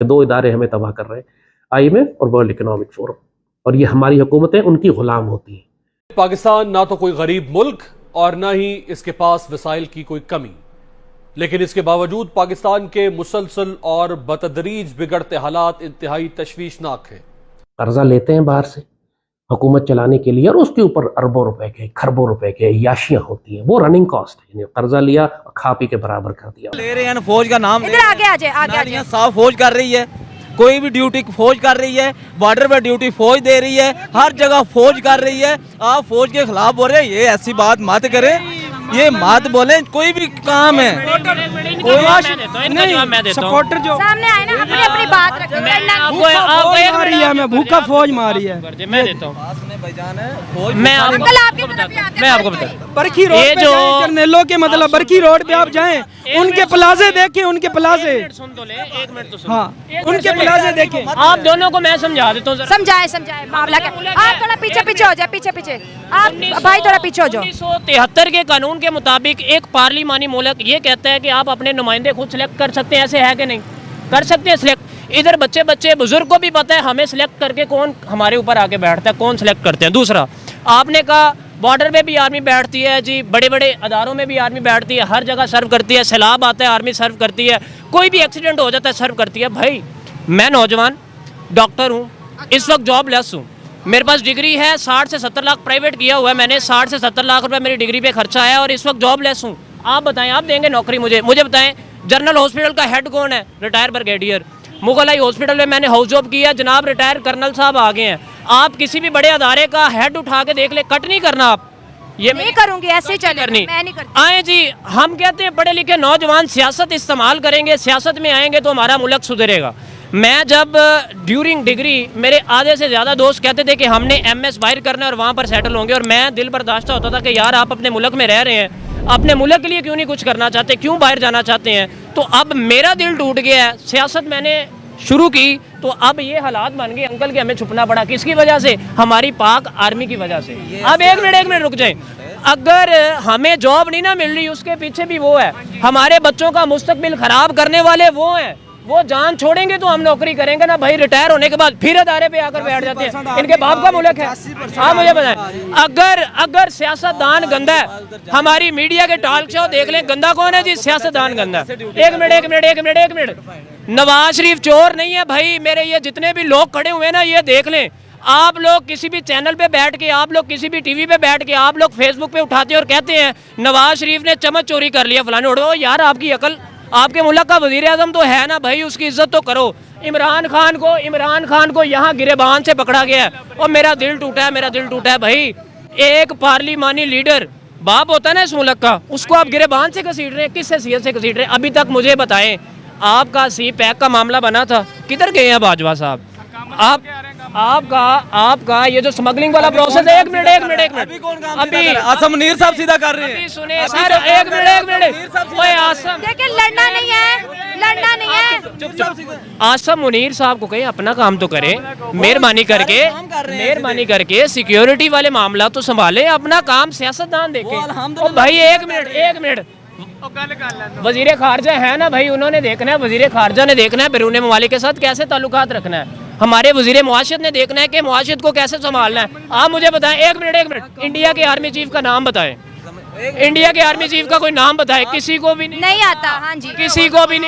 दो इदारे हमें तबाह कर रहे हैं, IMF और वर्ल्ड इकोनॉमिक फोरम, और ये हमारी हुकूमतें उनकी गुलाम होती हैं। पाकिस्तान ना तो कोई गरीब मुल्क और ना ही इसके पास वसाइल की कोई कमी, लेकिन इसके बावजूद पाकिस्तान के मुसलसल और बतदरीज बिगड़ते हालात इंतहाई तशवीशनाक है। कर्जा लेते हैं बाहर से हुकूमत चलाने के लिए, और उसके ऊपर अरबों रुपए के, खरबों रुपए के याशियां होती हैं, वो रनिंग कॉस्ट है। कर्जा लिया, खा पी के बराबर कर दिया। ले रहे हैं फौज का नाम, इधर आगे आ जाए। साफ फौज कर रही है, कोई भी ड्यूटी फौज कर रही है, बॉर्डर पे ड्यूटी फौज दे रही है, हर जगह फौज कर रही है। आप फौज के खिलाफ बोल रहे हैं, ये ऐसी बात मत करें, ये मत बोले। कोई भी काम है, सपोर्टर जो सामने आए ना, अपनी अपनी बात रखें। मैं भूखा फौज मारी है, मैं देता हूँ। मैं आपको बता, बरखी रोड पे जाएं, जर्नैलों के मतलब बरखी रोड पे आप जाएं, उनके प्लाजे देखें, उनके प्लाजे। सुन तो ले, एक मिनट तो सुन। हाँ, उनके प्लाजे देखें। आप दोनों को मैं समझा देता हूँ। समझाए मामला क्या। आप थोड़ा पीछे हो जाए, पीछे आप भाई थोड़ा पीछे हो जाओ। 1973 के कानून के मुताबिक एक पार्लिमानी मुल्क ये कहता है कि आप अपने नुमाइंदे खुद सिलेक्ट कर सकते हैं। ऐसे है कि नहीं कर सकते हैं सिलेक्ट? इधर बच्चे बुजुर्ग को भी पता है हमें सिलेक्ट करके कौन हमारे ऊपर आके बैठता है, कौन सिलेक्ट करते हैं। दूसरा, आपने कहा बॉर्डर पे भी आर्मी बैठती है जी, बड़े बड़े अदारों में भी आर्मी बैठती है, हर जगह सर्व करती है। सैलाब आता है आर्मी सर्व करती है, कोई भी एक्सीडेंट हो जाता है सर्व करती है। भाई मैं नौजवान डॉक्टर हूँ, इस वक्त जॉब लेस हूँ, मेरे पास डिग्री है, 60 से 70 लाख प्राइवेट किया हुआ है मैंने, 60 से 70 लाख रुपए मेरी डिग्री पे खर्चा है, और इस वक्त जॉब लेस हूँ। आप बताएं, आप देंगे नौकरी मुझे बताएं। जनरल हॉस्पिटल का हेड कौन है? Retire brigadier. Mughal eye hospital में मैंने हाउस जॉब किया, जनाब रिटायर कर्नल साहब आ गए हैं। आप किसी भी बड़े अदारे का हेड उठा के देख ले, कट नहीं करना आप। ये नहीं करूंगी, ऐसे ही चलेगा, मैं नहीं करती। आए जी, हम कहते हैं पढ़े लिखे नौजवान सियासत इस्तेमाल करेंगे, सियासत में आएंगे तो हमारा मुल्क सुधरेगा। मैं जब ड्यूरिंग डिग्री, मेरे आधे से ज़्यादा दोस्त कहते थे कि हमने MS बाहर करना है और वहाँ पर सेटल होंगे, और मैं दिल बर्दाश्त होता था कि यार आप अपने मुल्क में रह रहे हैं, अपने मुल्क के लिए क्यों नहीं कुछ करना चाहते, क्यों बाहर जाना चाहते हैं? तो अब मेरा दिल टूट गया है, सियासत मैंने शुरू की तो अब ये हालात बन गए अंकल कि हमें छुपना पड़ा। किसकी वजह से? हमारी पाक आर्मी की वजह से। अब एक मिनट रुक जाए। अगर हमें जॉब नहीं ना मिल रही, उसके पीछे भी वो है, हमारे बच्चों का मुस्तकबिल खराब करने वाले वो हैं। वो जान छोड़ेंगे तो हम नौकरी करेंगे ना भाई। रिटायर होने के बाद फिर अदारे पे आकर बैठ जाते हैं। इनके बाप का मुल्क है। हाँ मुझे बताएं, अगर सियासतदान गंदा है, हमारी मीडिया के टॉक शो देख लें, गंदा कौन है जी? सियासतदान गंदा है। एक मिनट, नवाज शरीफ चोर नहीं है भाई। मेरे ये जितने भी लोग खड़े हुए हैं ना, ये देख लें। आप लोग किसी भी चैनल पे बैठ के, आप लोग किसी भी टीवी पे बैठ के, आप लोग फेसबुक पे उठाते हैं और कहते हैं नवाज शरीफ ने चम्मच चोरी कर लिया फलाने। उड़ो यार, आपकी अकल, आपके मुल्क का वजीर आजम तो है ना भाई, उसकी इज्जत तो करो। इमरान खान को यहाँ गिरेबान से पकड़ा गया है और मेरा दिल टूटा है भाई। एक पार्लिमानी लीडर बाप होता है ना इस मुल्क का, उसको आप गिरेबान से घसीट रहे हैं। किस हैसियत से घसीट रहे हैं? अभी तक मुझे बताएं, आपका CPAC का मामला बना था, किधर गए हैं बाजवा साहब? आपका ये जो स्मगलिंग वाला प्रोसेस है, एक मिनट अभी आसम मुनीर साहब सीधा कर रहे हैं। सुने सर, एक मिनट ओए आसम, देखिए लड़ना नहीं है। आसम मुनीर साहब को कहें अपना काम तो करें, मेहरबानी करके सिक्योरिटी वाले मामला तो संभाले, अपना काम सियासतदान देखें। भाई एक मिनट, वजीर खारजा है ना भाई, उन्होंने देखना है, वजीर खारजा ने देखना है बैरून ममालिक के साथ कैसे ताल्लुकात रखना है। हमारे वजीर मुआशियत ने देखना है कि मुआशियत को कैसे संभालना है। आप मुझे बताएं, एक मिनट, इंडिया के आर्मी चीफ का नाम बताएं। इंडिया के आर्मी चीफ का कोई नाम बताए? किसी को भी नहीं आता। हाँ जी, किसी को भी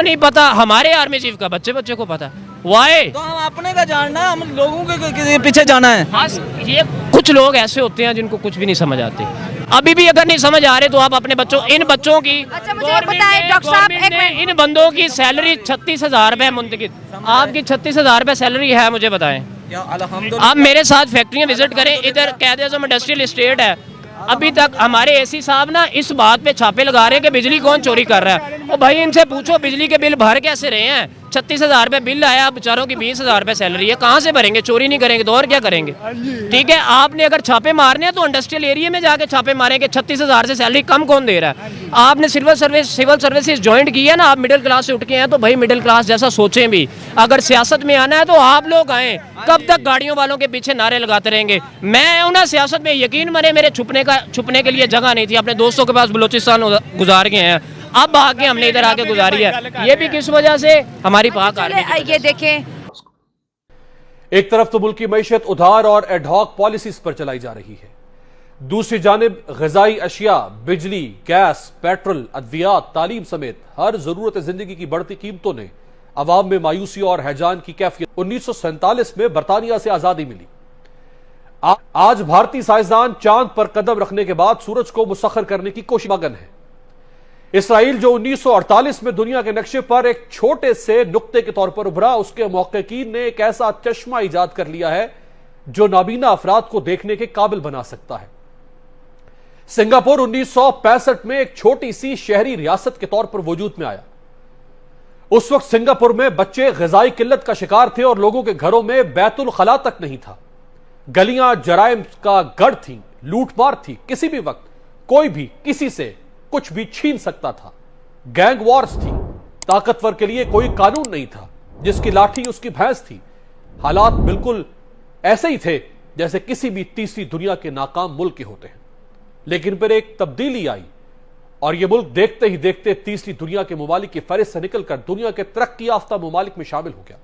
नहीं पता। हमारे आर्मी चीफ का बच्चे को पता। वाई तो हम अपने का जानना है, हम लोगों के पीछे जाना है। हाँ, ये कुछ लोग ऐसे होते हैं जिनको कुछ भी नहीं समझ आते। अभी भी अगर नहीं समझ आ रहे तो आप अपने इन बच्चों की, अच्छा मुझे बताएं डॉक्टर साहब, इन बंदों की सैलरी 36,000 रुपए मुंतकिद। आपकी 36,000 रुपए सैलरी है, मुझे बताएं। आप मेरे साथ फैक्ट्रियां विजिट करें, इधर कायदे-ए-आज़म इंडस्ट्रियल एस्टेट है। अभी तक हमारे AC साहब ना इस बात पे छापे लगा रहे हैं कि बिजली कौन चोरी कर रहा है। और भाई इनसे पूछो बिजली के बिल भर कैसे रहे हैं? 36,000 रुपये बिल आया, बेचारों की 20,000 रुपये सैलरी है, कहाँ से भरेंगे? चोरी नहीं करेंगे तो और क्या करेंगे? ठीक है, आपने अगर छापे मारने हैं तो इंडस्ट्रियल एरिया में जाके छापे मारेंगे। 36,000 से सैलरी कम कौन दे रहा है? आपने सिविल सर्विसेज ज्वाइन की है ना, आप मिडिल क्लास से उठ के हैं, तो भाई मिडिल क्लास जैसा सोचें भी। अगर सियासत में आना है तो आप लोग आएँ। कब तक गाड़ियों वालों के पीछे नारे लगाते रहेंगे? मैं हूं ना सियासत में, यकीन माने मेरे छुपने के लिए जगह नहीं थी। अपने दोस्तों के पास बलूचिस्तान गुजार गए हैं, अब आके हमने इधर आके गुजारी है। ये भी किस वजह से? हमारी पाक आर्मी की वजह से। ये देखें, एक तरफ तो मुल्क की मैशत उधार और एडहॉक पॉलिसीज पर चलाई जा रही है, दूसरी जानिब ग़िज़ाई अशिया, बिजली, गैस, पेट्रोल, अद्वियात, तालीम समेत हर जरूरत जिंदगी की बढ़ती कीमतों ने अवाम में मायूसी और हैजान की कैफियत। 1947 में बरतानिया से आजादी मिली। आज भारतीय साइंसदान चांद पर कदम रखने के बाद सूरज को मुसख्खर करने की कोशिश मगन है। इसराइल जो 1948 में दुनिया के नक्शे पर एक छोटे से नुक्ते के तौर पर उभरा, उसके मुहक्किकीन ने एक ऐसा चश्मा इजाद कर लिया है जो नाबीना अफराद को देखने के काबिल बना सकता है। सिंगापुर 1965 में एक छोटी सी शहरी रियासत के तौर पर वजूद में आया। उस वक्त सिंगापुर में बच्चे ग़िज़ाई किल्लत का शिकार थे और लोगों के घरों में बैतुल खला तक नहीं था। गलियां जराइम का गढ़ थी, लूटमार थी, किसी भी वक्त कोई भी किसी से कुछ भी छीन सकता था। गैंग वॉर्स थी, ताकतवर के लिए कोई कानून नहीं था, जिसकी लाठी उसकी भैंस थी। हालात बिल्कुल ऐसे ही थे जैसे किसी भी तीसरी दुनिया के नाकाम मुल्क के होते हैं। लेकिन फिर एक तब्दीली आई और यह मुल्क देखते ही देखते तीसरी दुनिया के ममालिक की फहरिस्त से निकलकर दुनिया के तरक्की याफ्ता ममालिक में शामिल हो गया।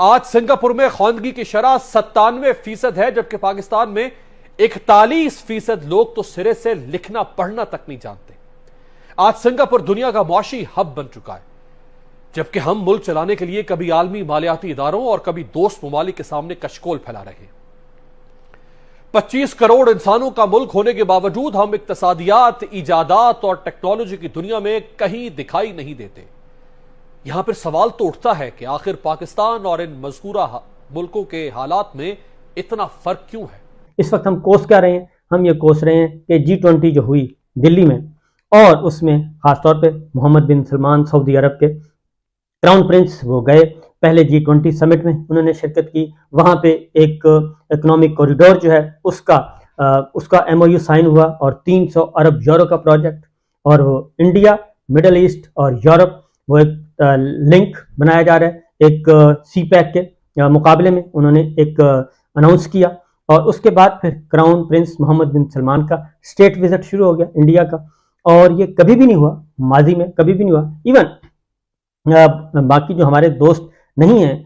आज सिंगापुर में ख्वानगी की शरह 97% है, जबकि पाकिस्तान में 41% लोग तो सिरे से लिखना पढ़ना तक नहीं जानते। आज सिंगापुर दुनिया का मुआशी हब बन चुका है, जबकि हम मुल्क चलाने के लिए कभी आलमी मालियाती इदारों और कभी दोस्त ममालिक के सामने कशकोल फैला रहे हैं। 25 करोड़ इंसानों का मुल्क होने के बावजूद हम इक्तसादियात, इजादात और टेक्नोलॉजी की दुनिया में कहीं दिखाई नहीं देते। यहां पर सवाल तो उठता है कि आखिर पाकिस्तान और इन मज़कूरा मुल्कों के हालात में इतना फर्क क्यों है? इस वक्त हम कोस क्या रहे हैं? हम ये कोस रहे हैं कि G20 जो हुई दिल्ली में, और उसमें खासतौर पे मोहम्मद बिन सलमान सऊदी अरब के क्राउन प्रिंस वो गए पहले G20 समिट में, उन्होंने शिरकत की। वहाँ पे एक इकोनॉमिक कॉरिडोर जो है उसका MOU साइन हुआ और 300 अरब यूरो का प्रोजेक्ट, और वो इंडिया, मिडल ईस्ट और यूरोप वो एक लिंक बनाया जा रहा है। एक CPEC के मुकाबले में उन्होंने एक अनाउंस किया, और उसके बाद फिर क्राउन प्रिंस मोहम्मद बिन सलमान का स्टेट विजिट शुरू हो गया इंडिया का, और ये कभी भी नहीं हुआ, माजी में कभी भी नहीं हुआ। इवन बाकी जो हमारे दोस्त नहीं हैं,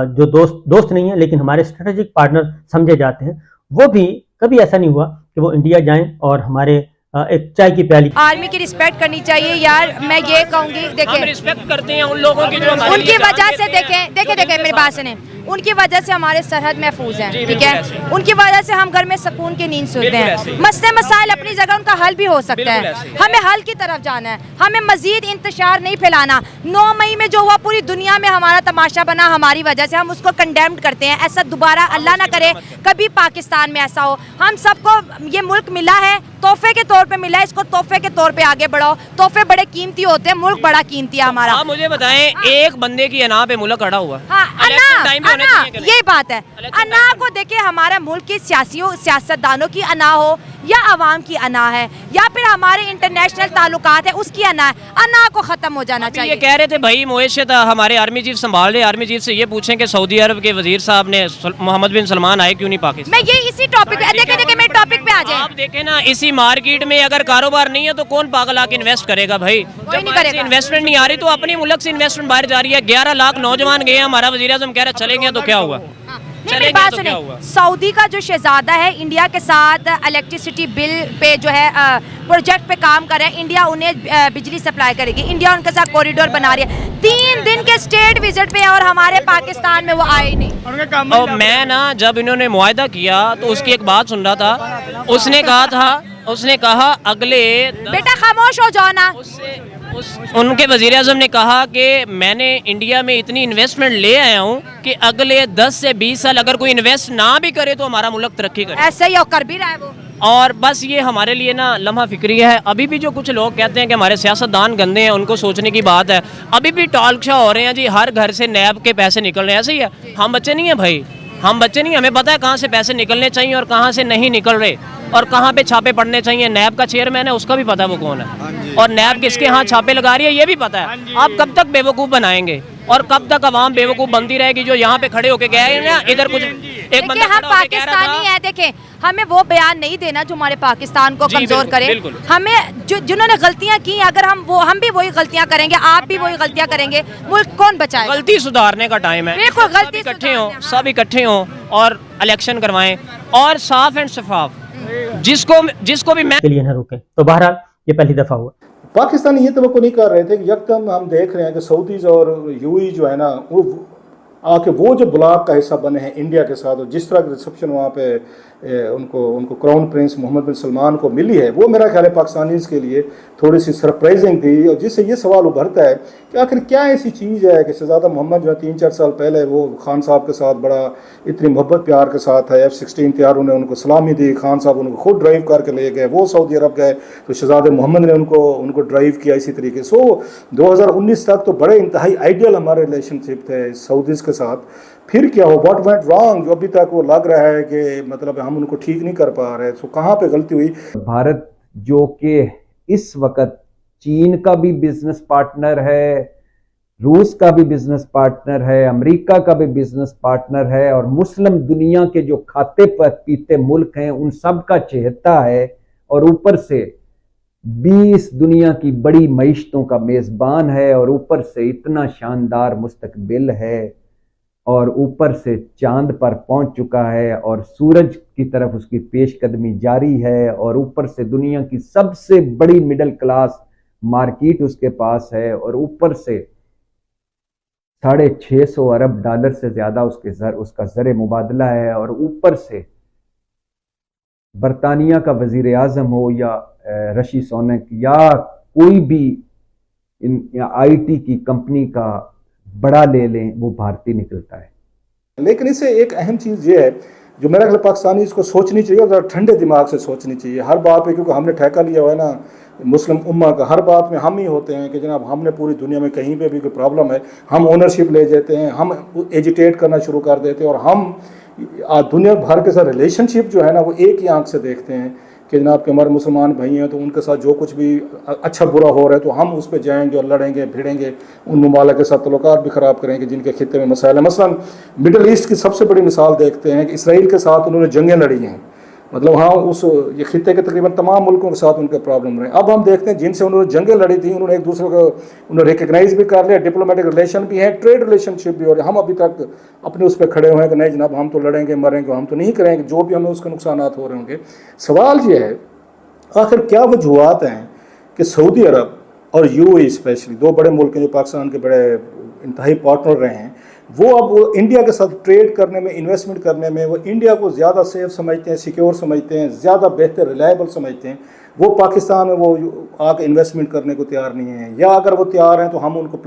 जो दोस्त नहीं है लेकिन हमारे स्ट्रेटेजिक पार्टनर समझे जाते हैं, वो भी कभी ऐसा नहीं हुआ कि वो इंडिया जाएं और हमारे एक चाय की प्याली। आर्मी की रिस्पेक्ट करनी चाहिए यार। मैं ये कहूंगी, हम देखें रिस्पेक्ट करते हैं उन लोगों की जो हमारे उनकी लिए वजह जान से, देते देखें मेरी बात सुने, उनकी वजह से हमारे सरहद महफूज हैं, ठीक है। उनकी वजह से हम घर में सुकून की नींद सोते हैं। मसले मसाइल अपनी जगह, उनका हल भी हो सकता है। हमें हल की तरफ जाना है, हमें मजीद इंतशार नहीं फैलाना। 9 मई में जो हुआ पूरी दुनिया में हमारा तमाशा बना हमारी वजह से, हम उसको कंडेम्ड करते हैं। ऐसा दोबारा अल्लाह ना करे कभी पाकिस्तान में ऐसा हो। हम सबको ये मुल्क मिला है, तोहफे के तौर पे मिला है, इसको तोहफे के तौर पे आगे बढ़ाओ। तोहफे बड़े कीमती होते हैं, मुल्क बड़ा कीमती है हमारा। आप मुझे बताएं, एक बंदे की अना पे मुल्क खड़ा हुआ, हाँ, अना यही बात है। इलेक्शन अना को देखिए, हमारा मुल्क की सियासतदानों की अना हो या अवाम की अना है या फिर हमारे इंटरनेशनल ताल्लुकात है उसकी अना है, अना को खत्म हो जाना चाहिए। ये कह रहे थे भाई मोएशत हमारे आर्मी चीफ संभाल रहे, आर्मी चीफ से ये पूछें कि सऊदी अरब के वजीर साहब ने मोहम्मद बिन सलमान आए क्यों नहीं पाकिस्तान? मैं ये इसी टॉपिक पे देखे मेरे टॉपिक पे आ जाए। आप देखें ना, इसी मार्केट में अगर कारोबार नहीं है तो कौन पागल आके इन्वेस्ट करेगा भाई? कोई नहीं करेगा। इन्वेस्टमेंट नहीं आ रही तो अपनी मुल्क से इन्वेस्टमेंट बाहर जा रही है। 11 लाख नौजवान गए, हमारा वजीर आज़म कह रहा चले गए तो क्या हुआ? नहीं, मेरी बात सुने, सऊदी का जो शहजादा है इंडिया के साथ इलेक्ट्रिसिटी बिल पे जो है प्रोजेक्ट पे काम कर रहा है। इंडिया उन्हें बिजली सप्लाई करेगी, इंडिया उनके साथ कॉरिडोर बना रही है। 3 दिन के स्टेट विजिट पे और हमारे पाकिस्तान में वो आए ही नहीं। और मैं ना जब इन्होंने मुआहदा किया तो उसकी एक बात सुन रहा था, उसने कहा अगले बेटा खामोश हो जाओ ना। उनके वजीर आज़म ने कहा कि मैंने इंडिया में इतनी इन्वेस्टमेंट ले आया हूँ कि अगले 10 से 20 साल अगर कोई इन्वेस्ट ना भी करे तो हमारा मुल्क तरक्की करे। ऐसे ही कर भी रहा है वो। और बस ये हमारे लिए ना लम्हा फिक्री है। अभी भी जो कुछ लोग कहते हैं कि हमारे सियासतदान गंदे हैं, उनको सोचने की बात है। अभी भी टॉक शो हो रहे हैं जी, हर घर से नैब के पैसे निकल रहे हैं। ऐसे ही है, हम बच्चे नहीं हैं भाई, हम बच्चे नहीं, हमें पता है कहाँ से पैसे निकलने चाहिए और कहाँ से नहीं निकल रहे और कहाँ पे छापे पड़ने चाहिए। नैब का चेयरमैन है, उसका भी पता है वो कौन है, और नैब किसके यहाँ छापे लगा रही है ये भी पता है। आप कब तक बेवकूफ़ बनाएंगे और कब तक आवाम बेवकूफ़ बनती रहेगी? जो यहाँ पे खड़े होके गए हैं ना, इधर कुछ एक बंदा हम पाकिस्तानी है, देखें हमें वो बयान नहीं देना जो हमारे पाकिस्तान को जी, कमजोर बिल्कुल, करे। बिल्कुल। हमें जिन्होंने गलतियां की, अगर हम भी वही गलतियां करेंगे, आप भी वही गलतियां करेंगे, मुल्क कौन बचाएगा? गलती सुधारने का टाइम है। बिल्कुल, गलती सब इकट्ठे सुधारने, हों, हाँ। सब इकट्ठे हों और इलेक्शन करवाएं और साफ एंड शफाफ। जिसको भी मैं के लिए न रुके। तो बहरहाल ये पहली दफा हुआ। पाकिस्तानी ये तो नहीं कर रहे थे कि यकदम हम देख रहे हैं कि सऊदीज और यूएई जो है ना वो आके वो जो ब्लॉक का हिस्सा बने हैं इंडिया के साथ, और जिस तरह की रिसेप्शन वहाँ पे उनको क्राउन प्रिंस मोहम्मद बिन सलमान को मिली है, वो मेरा ख्याल है पाकिस्तानीज़ के लिए थोड़ी सी सरप्राइजिंग थी। और जिससे ये सवाल उभरता है कि आखिर क्या ऐसी चीज़ है कि शहजादा मोहम्मद जो है 3-4 साल पहले वो खान साहब के साथ बड़ा इतनी मोहब्बत प्यार के साथ है, F-16 तैयार, उन्हें उनको सलामी दी, खान साहब उनको खुद ड्राइव करके ले गए, वो सऊदी अरब गए तो शहजादे मोहम्मद ने उनको ड्राइव किया इसी तरीके से। 2019 तक तो बड़े इंतहाई आइडियल हमारे रिलेशनशिप थे सऊदीज़ के साथ। फिर क्या हो, व्हाट वेंट रॉन्ग, जो अभी तक वो लग रहा है कि मतलब हम उनको ठीक नहीं कर पा रहे, तो कहाँ पे गलती हुई? भारत जो कि इस वक्त चीन का भी बिजनेस पार्टनर है, रूस का भी बिजनेस पार्टनर है, अमेरिका का भी बिजनेस पार्टनर है, और मुस्लिम दुनिया के जो खाते पर पीते मुल्क हैं उन सब का चहेता है, और ऊपर से 20 दुनिया की बड़ी मईशतों का मेज़बान है, और ऊपर से इतना शानदार मुस्तकबिल है, और ऊपर से चांद पर पहुंच चुका है, और सूरज की तरफ उसकी पेशकदमी जारी है, और ऊपर से दुनिया की सबसे बड़ी मिडिल क्लास मार्केट उसके पास है, और ऊपर से 650 अरब डॉलर से ज़्यादा उसका ज़र मुबादला है, और ऊपर से बरतानिया का वज़ीर आज़म हो या ऋषि सुनक या कोई भी IT की कंपनी का बड़ा ले लें, वो भारतीय निकलता है। लेकिन इससे एक अहम चीज़ ये है जो मेरा ख्याल पाकिस्तानी इसको सोचनी चाहिए, और ज़रा ठंडे दिमाग से सोचनी चाहिए हर बात पे, क्योंकि हमने ठेका लिया हुआ है ना मुस्लिम उम्मा का, हर बात में हम ही होते हैं कि जनाब हमने पूरी दुनिया में कहीं पे भी कोई प्रॉब्लम है हम ओनरशिप ले जाते हैं, हम एजिटेट करना शुरू कर देते हैं, और हम दुनिया भर के साथ रिलेशनशिप जो है ना वो एक ही आंख से देखते हैं कि जनाब के हमारे मुसलमान भाई हैं तो उनके साथ जो कुछ भी अच्छा बुरा हो रहा है तो हम उस पर जाएंगे और लड़ेंगे भिड़ेंगे, उन ममालिक के साथ तल्लुकात भी ख़राब करेंगे जिनके खित्ते में मसाइल है। मसलन मिडल ईस्ट की सबसे बड़ी मिसाल देखते हैं कि इसराइल के साथ उन्होंने जंगें लड़ी हैं, मतलब हाँ ये खित्ते के तकरीबन तमाम मुल्कों के साथ उनके प्रॉब्लम रहे। अब हम देखते हैं जिनसे उन्होंने जंगें लड़ी थी उन्होंने एक दूसरे को उन्हें रिकगनाइज भी कर लिया, डिप्लोमेटिक रिलेशन भी है, ट्रेड रिलेशनशिप भी हो रहे। हम अभी तक अपने उस पर खड़े हुए हैं कि नहीं जनाब हम तो लड़ेंगे मरेंगे, हम तो नहीं करेंगे, जो भी हमें उसके नुकसान हो रहे होंगे। सवाल ये है आखिर क्या वजूहत हैं कि सऊदी अरब और यूएई स्पेशली दो बड़े मुल्क हैं जो पाकिस्तान के बड़े इंतहाई पार्टनर रहे हैं, वो अब इंडिया के साथ ट्रेड करने में, इन्वेस्टमेंट करने में वो इंडिया को ज़्यादा सेफ समझते हैं, सिक्योर समझते हैं, ज़्यादा बेहतर रिलायबल समझते हैं। वो पाकिस्तान में वो आके इन्वेस्टमेंट करने को तैयार नहीं है, या अगर वो तैयार हैं तो हम उनको